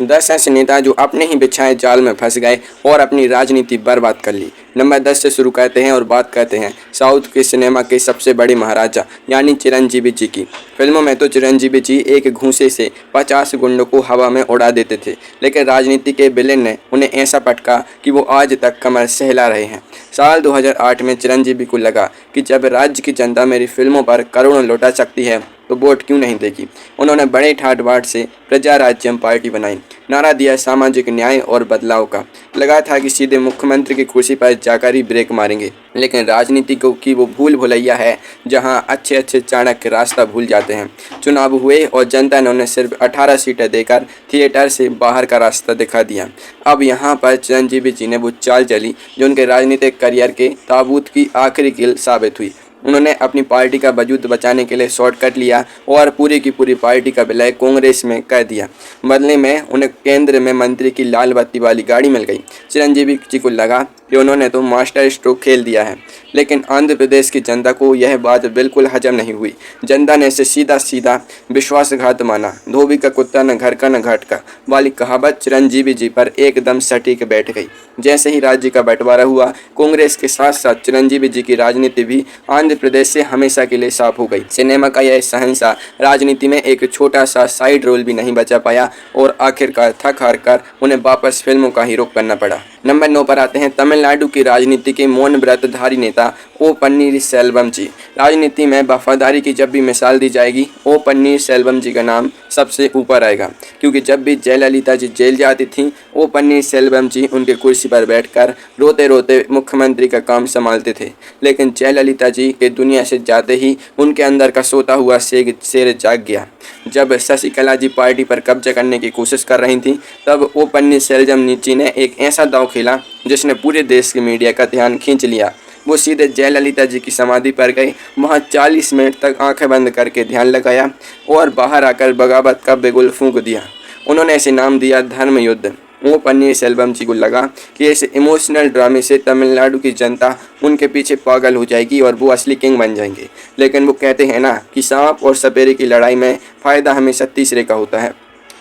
10 ऐसे नेता जो अपने ही बिछाए जाल में फंस गए और अपनी राजनीति बर्बाद कर ली। नंबर 10 से शुरू करते हैं और बात करते हैं साउथ के सिनेमा के सबसे बड़े महाराजा यानी चिरंजीवी जी की। फिल्मों में तो चिरंजीवी जी एक घूंसे से 50 गुंडों को हवा में उड़ा देते थे, लेकिन राजनीति के विलेन ने उन्हें ऐसा पटका कि वो आज तक कमर सहला रहे हैं। साल 2008 में चिरंजीवी को लगा कि जब राज्य की जनता मेरी फिल्मों पर करोड़ों लौटा सकती है तो वोट क्यों नहीं देगी। उन्होंने बड़े ठाट बाट से प्रजा राज्यम पार्टी बनाई, नारा दिया सामाजिक न्याय और बदलाव का। लगा था कि सीधे मुख्यमंत्री की कुर्सी पर जाकर ही ब्रेक मारेंगे, लेकिन राजनीति की वो भूल भुलैया है जहां अच्छे अच्छे चाणक्य रास्ता भूल जाते हैं। चुनाव हुए और जनता ने उन्हें सिर्फ 18 सीटें देकर थिएटर से बाहर का रास्ता दिखा दिया। अब यहाँ पर चिरंजीवी जी ने वो चाल चली जो उनके राजनीतिक करियर के ताबूत की आखिरी कील साबित हुई। उन्होंने अपनी पार्टी का वजूद बचाने के लिए शॉर्टकट लिया और पूरी की पूरी पार्टी का विलय कांग्रेस में कर दिया। बदले में उन्हें केंद्र में मंत्री की लाल बत्ती वाली गाड़ी मिल गई। चिरंजीवी जी को लगा कि उन्होंने तो मास्टर स्ट्रोक खेल दिया है, लेकिन आंध्र प्रदेश की जनता को यह बात बिल्कुल हजम नहीं हुई। जनता ने इसे सीधा सीधा विश्वासघात माना। धोबी का कुत्ता न घर का न घाट का वाली कहावत चिरंजीवी जी पर एकदम सटीक बैठ गई। जैसे ही राज्य का बंटवारा हुआ, कांग्रेस के साथ साथ चिरंजीवी जी की राजनीति भी आंध्र प्रदेश से हमेशा के लिए साफ हो गई। सिनेमा का यह शहंशाह राजनीति में एक छोटा सा साइड रोल भी नहीं बचा पाया और आखिरकार थक हार कर उन्हें वापस फिल्मों का ही रुख करना पड़ा। नंबर 9 पर आते हैं तमिलनाडु की राजनीति के मौन व्रतधारी नेता ओ पन्नीरसेल्वम जी। राजनीति में वफादारी की जब भी मिसाल दी जाएगी, ओ पन्नीरसेल्वम जी का नाम सबसे ऊपर आएगा, क्योंकि जब भी जयललिता जी जेल जाती थीं, ओ पन्नीरसेल्वम जी उनके कुर्सी पर बैठकर रोते रोते मुख्यमंत्री का काम संभालते थे। लेकिन जयललिता जी के दुनिया से जाते ही उनके अंदर का सोता हुआ शेर जाग गया। जब शशिकला जी पार्टी पर कब्जा करने की कोशिश कर रही थी, तब ओ पन्नीरसेल्वम जी ने एक ऐसा दांव खेला जिसने पूरे देश के मीडिया का ध्यान खींच लिया। वो सीधे जयललिता जी की समाधि पर गए, वहाँ 40 मिनट तक आंखें बंद करके ध्यान लगाया और बाहर आकर बगावत का बिगुल फूंक दिया। उन्होंने इसे नाम दिया धर्म युद्ध। ओ पन्नीरसेल्वम जी को लगा कि इस इमोशनल ड्रामे से तमिलनाडु की जनता उनके पीछे पागल हो जाएगी और वो असली किंग बन जाएंगे। लेकिन वो कहते हैं ना कि सांप और सपेरे की लड़ाई में फ़ायदा हमेशा तीसरे का होता है।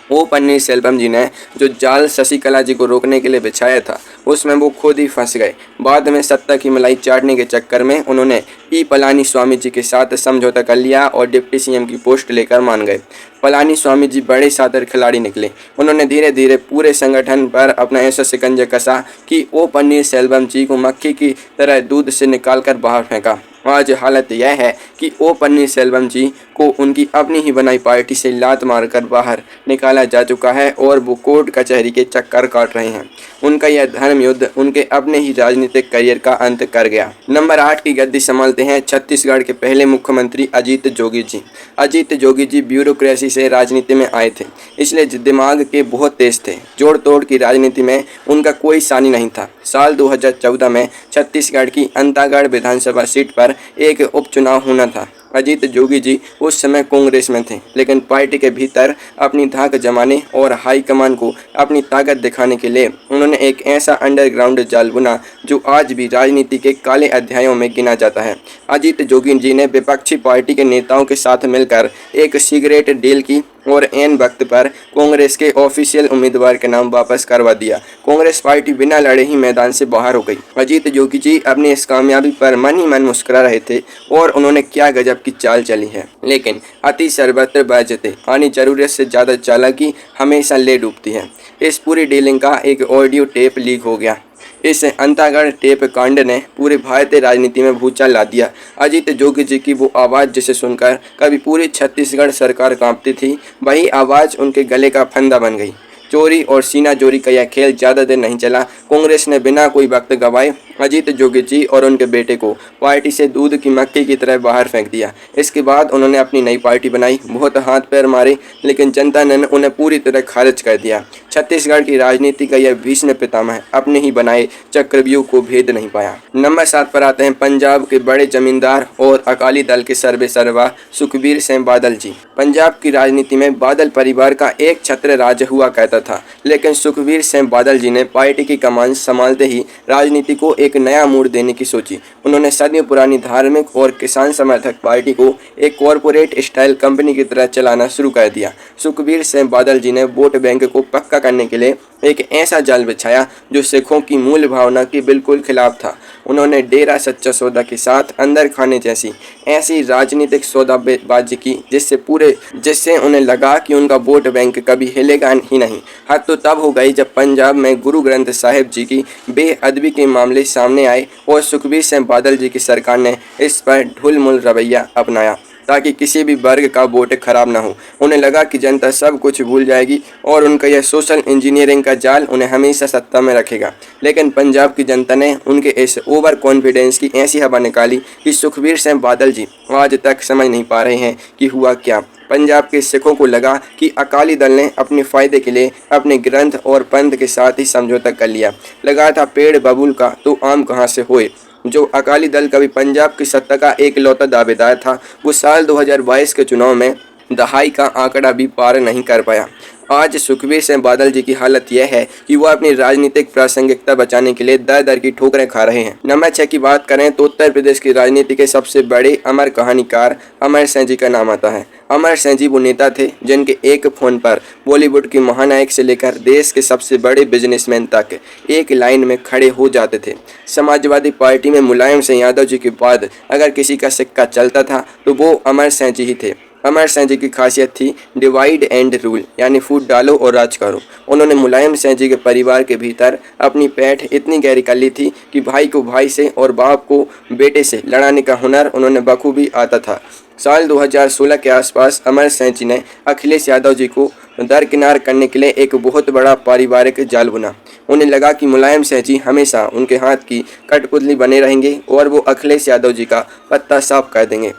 ओ पन्नीरसेल्वम जी ने जो जाल शशिकला जी को रोकने के लिए बिछाया था, उसमें वो खुद ही फंस गए। बाद में सत्ता की मलाई चाटने के चक्कर में उन्होंने ई पलानीस्वामी जी के साथ समझौता कर लिया और डिप्टी सीएम की पोस्ट लेकर मान गए। पलानीस्वामी जी बड़े शातिर खिलाड़ी निकले। उन्होंने धीरे धीरे पूरे संगठन पर अपना ऐसा शिकंजा कसा कि ओ पन्नीरसेल्वम जी को मक्खी की तरह दूध से निकालकर बाहर फेंका। आज हालत यह है कि ओ पन्नीरसेल्वम जी को उनकी अपनी ही बनाई पार्टी से लात मारकर बाहर निकाला जा चुका है और वो कोर्ट कचहरी के चक्कर काट रहे हैं। उनका यह धर्म युद्ध उनके अपने ही राजनीतिक करियर का अंत कर गया। नंबर 8 की गद्दी संभालते हैं छत्तीसगढ़ के पहले मुख्यमंत्री अजीत जोगी जी। अजीत जोगी जी ब्यूरोक्रेसी से राजनीति में आए थे, इसलिए दिमाग के बहुत तेज थे। जोड़ तोड़ की राजनीति में उनका कोई सानी नहीं था। साल 2014 में छत्तीसगढ़ की अंतागढ़ विधानसभा सीट पर एक उपचुनाव होना था। अजीत जोगी जी उस समय कांग्रेस में थे, लेकिन पार्टी के भीतर अपनी धाक जमाने और हाईकमान को अपनी ताकत दिखाने के लिए उन्होंने एक ऐसा अंडरग्राउंड जाल बुना जो आज भी राजनीति के काले अध्यायों में गिना जाता है। अजीत जोगी जी ने विपक्षी पार्टी के नेताओं के साथ मिलकर एक सिगरेट डील की और एन वक्त पर कांग्रेस के ऑफिशियल उम्मीदवार के नाम वापस करवा दिया। कांग्रेस पार्टी बिना लड़े ही मैदान से बाहर हो गई। अजीत जोगी जी अपनी इस कामयाबी पर मन ही मन मुस्कुरा रहे थे और उन्होंने क्या गजब की चाल चली है। लेकिन अति सर्वत्र बचते यानी जरूरत से ज़्यादा चालाकी हमेशा ले डूबती है। इस पूरी डीलिंग का एक ऑडियो टेप लीक हो गया। इस अंतागढ़ टेप कांड ने पूरे भारतीय राजनीति में भूचाल ला दिया। अजीत जोगी जी की वो आवाज़ जिसे सुनकर कभी पूरी छत्तीसगढ़ सरकार कांपती थी, वही आवाज़ उनके गले का फंदा बन गई। चोरी और सीना जोरी का यह खेल ज़्यादा देर नहीं चला। कांग्रेस ने बिना कोई वक्त गवाए अजीत जोगी जी और उनके बेटे को पार्टी से दूध की मक्खी की तरह बाहर फेंक दिया। इसके बाद उन्होंने अपनी नई पार्टी बनाई, बहुत हाथ पैर मारे, लेकिन जनता ने उन्हें पूरी तरह खारिज कर दिया। छत्तीसगढ़ की राजनीति का यह भीष्म पितामह अपने ही बनाए चक्रव्यूह को भेद नहीं पाया। नंबर 7 पर आते हैं पंजाब के बड़े जमींदार और अकाली दल के सर्वे सर्वा सुखबीर सिंह बादल जी। पंजाब की राजनीति में बादल परिवार का एक छत्र राज हुआ करता था, लेकिन सुखबीर सिंह बादल जी ने पार्टी की कमान संभालते ही राजनीति को एक नया मोड़ देने की सोची। उन्होंने सदियों पुरानी धार्मिक और किसान समर्थक पार्टी को एक कॉरपोरेट स्टाइल कंपनी की तरह चलाना शुरू कर दिया। सुखबीर सिंह बादल जी ने वोट बैंक को पक्का करने के लिए एक ऐसा जाल बिछाया जो सिखों की मूल भावना के बिल्कुल खिलाफ था। उन्होंने डेरा सच्चा सौदा के साथ अंदर खाने जैसी ऐसी राजनीतिक सौदाबाजी की जिससे उन्हें लगा कि उनका वोट बैंक कभी हिलेगा ही नहीं। हद तो तब हो गई जब पंजाब में गुरु ग्रंथ साहिब जी की बेअदबी के मामले सामने आए और सुखबीर सिंह बादल जी की सरकार ने इस पर ढुलमुल रवैया अपनाया ताकि किसी भी वर्ग का वोट खराब ना हो। उन्हें लगा कि जनता सब कुछ भूल जाएगी और उनका यह सोशल इंजीनियरिंग का जाल उन्हें हमेशा सत्ता में रखेगा। लेकिन पंजाब की जनता ने उनके इस ओवर कॉन्फिडेंस की ऐसी हवा निकाली कि सुखबीर सिंह बादल जी आज तक समझ नहीं पा रहे हैं कि हुआ क्या। पंजाब के सिखों को लगा कि अकाली दल ने अपने फायदे के लिए अपने ग्रंथ और पंथ के साथ ही समझौता कर लिया। लगा था पेड़ बबूल का तो आम कहाँ से होए। जो अकाली दल कभी पंजाब की सत्ता का एक लौता दावेदार था, वो साल 2022 के चुनाव में दहाई का आंकड़ा भी पार नहीं कर पाया। आज सुखबीर सिंह बादल जी की हालत यह है कि वो अपनी राजनीतिक प्रासंगिकता बचाने के लिए दर दर की ठोकरें खा रहे हैं। नंबर 6 की बात करें तो उत्तर प्रदेश की राजनीति के सबसे बड़े अमर कहानीकार अमर सिंह जी का नाम आता है। अमर सिंह जी वो नेता थे जिनके एक फोन पर बॉलीवुड की महानायक से लेकर देश के सबसे बड़े बिजनेसमैन तक एक लाइन में खड़े हो जाते थे। समाजवादी पार्टी में मुलायम सिंह यादव जी के बाद अगर किसी का सिक्का चलता था तो वो अमर सिंह जी ही थे। अमर सिंह जी की खासियत थी डिवाइड एंड रूल, यानी फूट डालो और राज करो। उन्होंने मुलायम सिंह जी के परिवार के भीतर अपनी पैठ इतनी गहरी कर ली थी कि भाई को भाई से और बाप को बेटे से लड़ाने का हुनर उन्होंने बखूबी आता था। साल 2016 के आसपास अमर सिंह जी ने अखिलेश यादव जी को दरकिनार करने के लिए एक बहुत बड़ा पारिवारिक जाल बुना। उन्हें लगा कि मुलायम सिंह जी हमेशा उनके हाथ की कठपुतली बने रहेंगे और वो अखिलेश यादव जी का पत्ता साफ कर देंगे।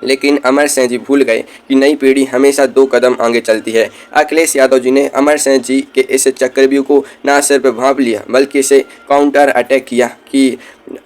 लेकिन अमर सिंह जी भूल गए कि नई पीढ़ी हमेशा 2 कदम आगे चलती है। अखिलेश यादव जी ने अमर सिंह जी के इस चक्रव्यूह को ना सिर्फ भांप लिया बल्कि इसे काउंटर अटैक किया कि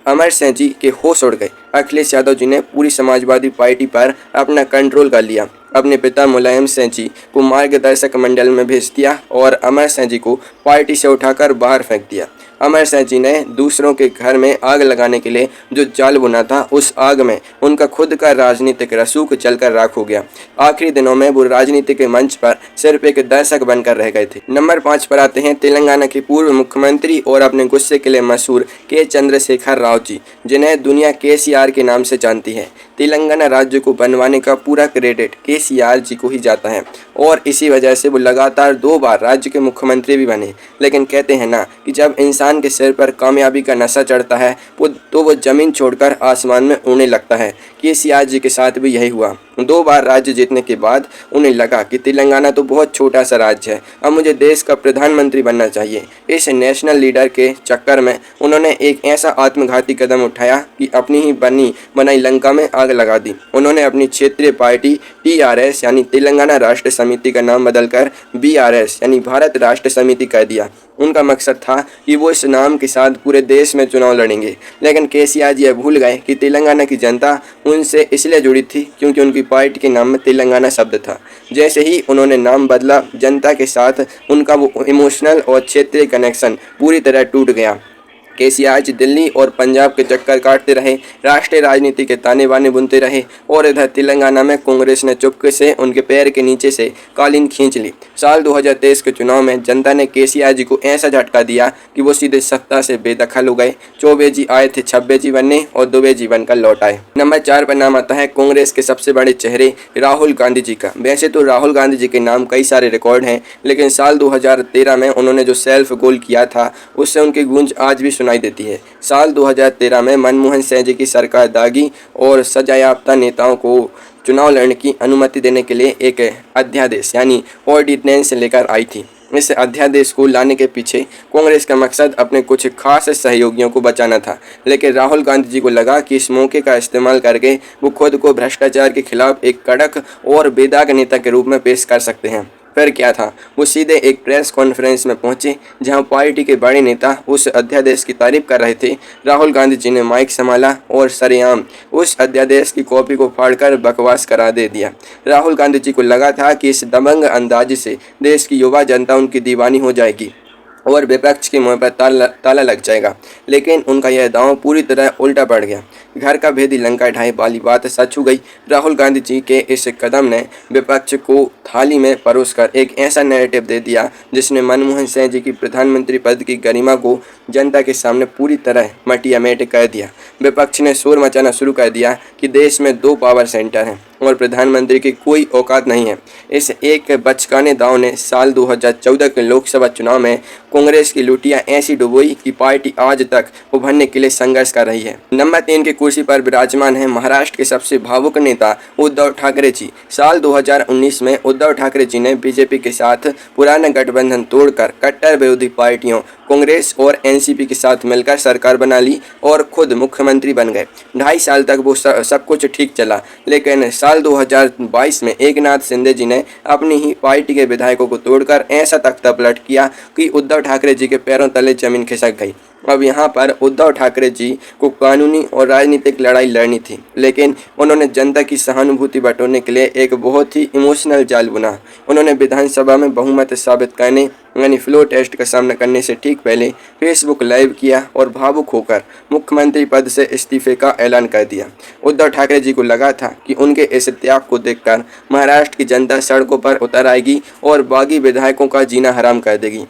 अमर सिंह जी के होश उड़ गए। अखिलेश यादव जी ने पूरी समाजवादी पार्टी पर अपना कंट्रोल कर लिया। अपने पिता मुलायम सिंह जी को मार्गदर्शक मंडल में भेज दिया और अमर सिंह जी को पार्टी से उठाकर बाहर फेंक दिया। अमर सिंह जी ने दूसरों के घर में आग लगाने के लिए जो जाल बुना था, उस आग में उनका खुद का राजनीतिक रसूख जलकर राख हो गया। आखिरी दिनों में वो राजनीति के मंच पर सिर्फ एक दर्शक बनकर रह गए थे। नंबर 5 पर आते हैं तेलंगाना के पूर्व मुख्यमंत्री और अपने गुस्से के लिए मशहूर के चंद्रशेखर राव जी, जिन्हें दुनिया केसीआर के नाम से जानती है। तेलंगाना राज्य को बनवाने का पूरा क्रेडिट केसीआर जी को ही जाता है और इसी वजह से वो लगातार 2 बार राज्य के मुख्यमंत्री भी बने। लेकिन कहते हैं ना कि जब इंसान के सिर पर कामयाबी का नशा चढ़ता है तो वो जमीन छोड़कर आसमान में उड़ने लगता है। केसीआर जी के साथ भी यही हुआ। 2 बार राज्य जीतने के बाद उन्हें लगा कि तेलंगाना तो बहुत छोटा सा राज्य है, अब मुझे देश का प्रधानमंत्री बनना चाहिए। इस नेशनल लीडर के चक्कर में उन्होंने एक ऐसा आत्मघाती कदम उठाया कि अपनी ही बनाई लंका में आग लगा दी। उन्होंने अपनी क्षेत्रीय पार्टी TRS यानी तेलंगाना राष्ट्र समिति का नाम बदलकर BRS यानी भारत राष्ट्र समिति कर दिया। उनका मकसद था कि वो इस नाम के साथ पूरे देश में चुनाव लड़ेंगे। लेकिन केसीआर जी भूल गए कि तेलंगाना की जनता उनसे इसलिए जुड़ी थी क्योंकि उनकी पार्टी के नाम में तेलंगाना शब्द था। जैसे ही उन्होंने नाम बदला, जनता के साथ उनका वो इमोशनल और क्षेत्रीय कनेक्शन पूरी तरह टूट गया। केसीआर जी दिल्ली और पंजाब के चक्कर काटते रहे, राष्ट्रीय राजनीति के ताने बाने बुनते रहे और इधर तेलंगाना में कांग्रेस ने चुपके से उनके पैर के नीचे से कालीन खींच ली। साल 2023 के चुनाव में जनता ने केसीआर जी को ऐसा झटका दिया कि वो सीधे सत्ता से बेदखल हो गए। चौबे जी आए थे छब्बे जी बनने और दुबे जी बनकर लौट आए। नंबर 4 पर नाम आता है कांग्रेस के सबसे बड़े चेहरे राहुल गांधी जी का। वैसे तो राहुल गांधी जी के नाम कई सारे रिकॉर्ड हैं, लेकिन साल 2013 में उन्होंने जो सेल्फ गोल किया था उससे उनकी गूंज आज भी सुनाई देती है। साल 2013 में मनमोहन सिंह जी की सरकार दागी और सजायाफ्ता नेताओं को चुनाव लड़ने की अनुमति देने के लिए एक अध्यादेश यानी ऑर्डिनेंस लेकर आई थी। इस अध्यादेश को लाने के पीछे कांग्रेस का मकसद अपने कुछ खास सहयोगियों को बचाना था, लेकिन राहुल गांधी जी को लगा कि इस मौके का इस्तेमाल करके वो खुद को भ्रष्टाचार के खिलाफ एक कड़क और बेदाग नेता के रूप में पेश कर सकते हैं। फिर क्या था, वो सीधे एक प्रेस कॉन्फ्रेंस में पहुंचे जहां पार्टी के बड़े नेता उस अध्यादेश की तारीफ कर रहे थे। राहुल गांधी जी ने माइक संभाला और सरेआम उस अध्यादेश की कॉपी को फाड़कर बकवास करा दे दिया। राहुल गांधी जी को लगा था कि इस दबंग अंदाज से देश की युवा जनता उनकी दीवानी हो जाएगी। और विपक्ष के मुंह पर ताला लग जाएगा। लेकिन उनका यह दांव पूरी तरह उल्टा पड़ गया। घर का भेदी लंका ढाई वाली बात सच हो गई। राहुल गांधी जी के इस कदम ने विपक्ष को थाली में परोसकर एक ऐसा नैरेटिव दे दिया जिसने मनमोहन सिंह जी की प्रधानमंत्री पद की गरिमा को जनता के सामने पूरी तरह मटियामेट कर दिया। विपक्ष ने शोर मचाना शुरू कर दिया कि देश में 2 पावर सेंटर हैं और प्रधानमंत्री की कोई औकात नहीं है। इस एक बचकाने दांव ने साल 2014 के लोकसभा चुनाव में कांग्रेस की लुटिया ऐसी डुबोई कि पार्टी आज तक उभरने के लिए संघर्ष कर रही है। नंबर 3 की कुर्सी पर विराजमान है महाराष्ट्र के सबसे भावुक नेता उद्धव ठाकरे जी। साल 2019 में उद्धव ठाकरे जी ने बीजेपी के साथ पुराना गठबंधन तोड़कर कट्टर विरोधी पार्टियों कांग्रेस और एनसीपी के साथ मिलकर सरकार बना ली और खुद मुख्यमंत्री बन गए। 2.5 साल तक वो सब कुछ ठीक चला, लेकिन साल 2022 में एकनाथ शिंदे जी ने अपनी ही पार्टी के विधायकों को तोड़कर ऐसा तख्तापलट किया कि उद्धव ठाकरे जी के पैरों तले जमीन खिसक गई। अब यहाँ पर उद्धव ठाकरे जी को कानूनी और राजनीतिक लड़ाई लड़नी थी, लेकिन उन्होंने जनता की सहानुभूति बटोरने के लिए एक बहुत ही इमोशनल जाल बुना। उन्होंने विधानसभा में बहुमत साबित करने यानी फ्लो टेस्ट का सामना करने से ठीक पहले फेसबुक लाइव किया और भावुक होकर मुख्यमंत्री पद से इस्तीफे का ऐलान कर दिया। उद्धव ठाकरे जी को लगा था कि उनके इस त्याग को देखकर महाराष्ट्र की जनता सड़कों पर उतर आएगी और बागी विधायकों का जीना हराम कर देगी,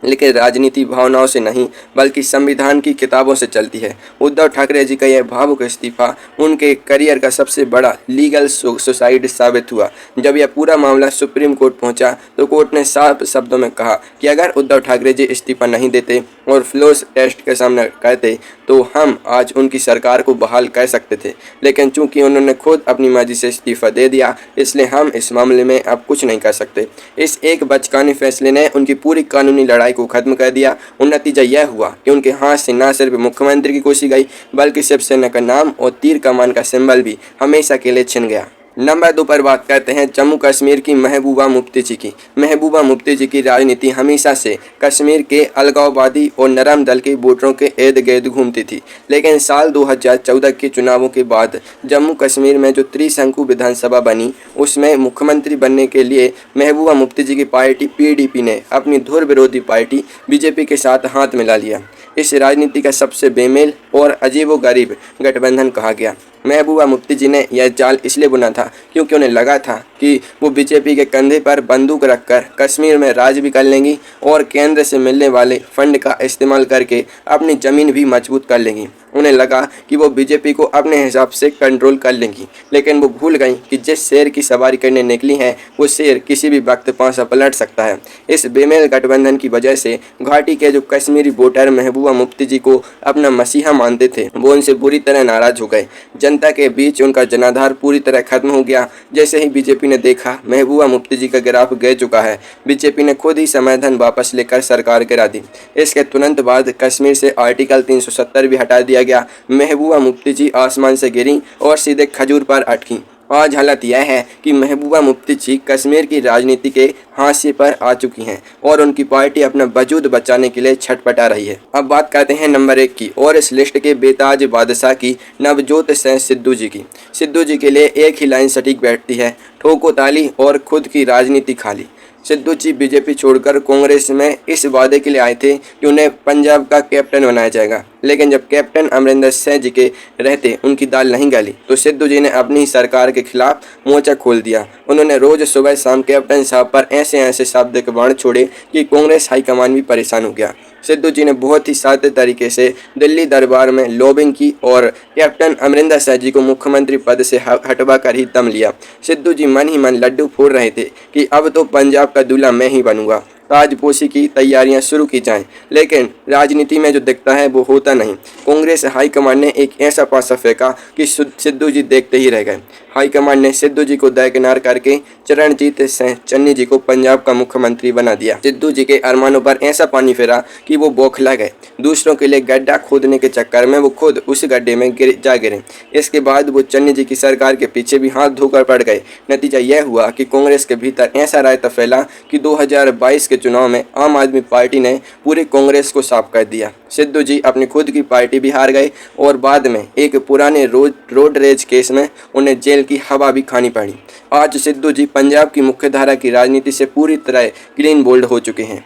लेकिन राजनीति भावनाओं से नहीं बल्कि संविधान की किताबों से चलती है। उद्धव ठाकरे जी का यह भावुक इस्तीफा उनके करियर का सबसे बड़ा लीगल सुसाइड साबित हुआ। जब यह पूरा मामला सुप्रीम कोर्ट पहुंचा तो कोर्ट ने साफ शब्दों में कहा कि अगर उद्धव ठाकरे जी इस्तीफा नहीं देते और फ्लोस टेस्ट का सामना करते तो हम आज उनकी सरकार को बहाल कर सकते थे, लेकिन चूंकि उन्होंने खुद अपनी मर्जी से इस्तीफा दे दिया इसलिए हम इस मामले में अब कुछ नहीं कर सकते। इस एक बचकाने फैसले ने उनकी पूरी कानूनी लड़ाई को खत्म कर दिया और नतीजा यह हुआ कि उनके हाथ से न सिर्फ मुख्यमंत्री की कुर्सी गई बल्कि शिवसेना का नाम और तीर कमान का सिंबल भी हमेशा के लिए छिन गया। नंबर 2 पर बात करते हैं जम्मू कश्मीर की महबूबा मुफ्ती जी की। महबूबा मुफ्ती जी की राजनीति हमेशा से कश्मीर के अलगाववादी और नरम दल के वोटरों के इर्द गिर्द घूमती थी, लेकिन साल 2014 के चुनावों के बाद जम्मू कश्मीर में जो त्रिशंकु विधानसभा बनी उसमें मुख्यमंत्री बनने के लिए महबूबा मुफ्ती जी की पार्टी PDP ने अपनी धुर विरोधी पार्टी बीजेपी के साथ हाथ मिला लिया। इस राजनीति का सबसे बेमेल और अजीबोगरीब गठबंधन कहा गया। महबूबा मुफ्ती जी ने यह जाल इसलिए बुना था क्योंकि उन्हें लगा था कि वो बीजेपी के कंधे पर बंदूक रखकर कश्मीर में राज भी कर लेंगी और केंद्र से मिलने वाले फंड का इस्तेमाल करके अपनी ज़मीन भी मजबूत कर लेंगी। उन्हें लगा कि वो बीजेपी को अपने हिसाब से कंट्रोल कर लेंगी, लेकिन वो भूल गई कि जिस शेर की सवारी करने निकली हैं वो शेर किसी भी वक्त पांसा पलट सकता है। इस बेमेल गठबंधन की वजह से घाटी के जो कश्मीरी वोटर महबूबा मुफ्ती जी को अपना मसीहा मानते थे वो उनसे बुरी तरह नाराज हो गए। जनता के बीच उनका जनाधार पूरी तरह खत्म हो गया। जैसे ही बीजेपी ने देखा महबूबा मुफ्ती जी का ग्राफ गिर चुका है, बीजेपी ने खुद ही समाधान वापस लेकर सरकार गिरा दी। इसके तुरंत बाद कश्मीर से आर्टिकल 370 भी हटा दिया गया। महबूबा मुफ्ती जी आसमान से गिरी और सीधे खजूर पर अटकी। आज हालत यह है कि महबूबा मुफ्ती जी कश्मीर की राजनीति के हाशिए पर आ चुकी हैं और उनकी पार्टी अपना वजूद बचाने के लिए छटपटा रही है। अब बात करते हैं नंबर 1 की और इस लिस्ट के बेताज बादशाह की नवजोत सिंह सिद्धू जी की। सिद्धू जी के लिए एक ही लाइन सटीक बैठती है, ठोको ताली और खुद की राजनीति खाली। सिद्धू जी बीजेपी छोड़कर कांग्रेस में इस वादे के लिए आए थे कि उन्हें पंजाब का कैप्टन बनाया जाएगा, लेकिन जब कैप्टन अमरिंदर सिंह जी के रहते उनकी दाल नहीं गली तो सिद्धू जी ने अपनी सरकार के खिलाफ मोर्चा खोल दिया। उन्होंने रोज सुबह शाम कैप्टन साहब पर ऐसे शाब्दिक बाण छोड़े कि कांग्रेस हाईकमान भी परेशान हो गया। सिद्धू जी ने बहुत ही सादे तरीके से दिल्ली दरबार में लॉबिंग की और कैप्टन अमरिंदर सिंह जी को मुख्यमंत्री पद से हटवा कर ही दम लिया। सिद्धू जी मन ही मन लड्डू फोड़ रहे थे कि अब तो पंजाब का दूल्हा मैं ही बनूंगा, ताजपोशी की तैयारियां शुरू की जाएं, लेकिन राजनीति में जो दिखता है वो होता नहीं। कांग्रेस हाईकमान ने एक ऐसा पासा फेंका कि सिद्धू जी देखते ही रह गए। हाईकमान ने सिद्धू जी को दरकिनार करके चरणजीत सिंह चन्नी जी को पंजाब का मुख्यमंत्री बना दिया। सिद्धू जी के अरमानों पर ऐसा पानी फेरा कि वो बौखला गए। दूसरों के लिए गड्ढा खोदने के चक्कर में वो खुद उस गड्ढे में जा गिरे। इसके बाद वो चन्नी जी की सरकार के पीछे भी हाथ धोकर पड़ गए। नतीजा यह हुआ कि कांग्रेस के भीतर ऐसा रायता फैला कि 2022 के चुनाव में आम आदमी पार्टी ने पूरी कांग्रेस को साफ कर दिया। सिद्धू जी अपनी खुद की पार्टी भी हार गए और बाद में एक पुराने रोड रेज केस में उन्हें जेल की हवा भी खानी पड़ी। आज सिद्धू जी पंजाब की मुख्यधारा की राजनीति से पूरी तरह क्लीन बोल्ड हो चुके हैं।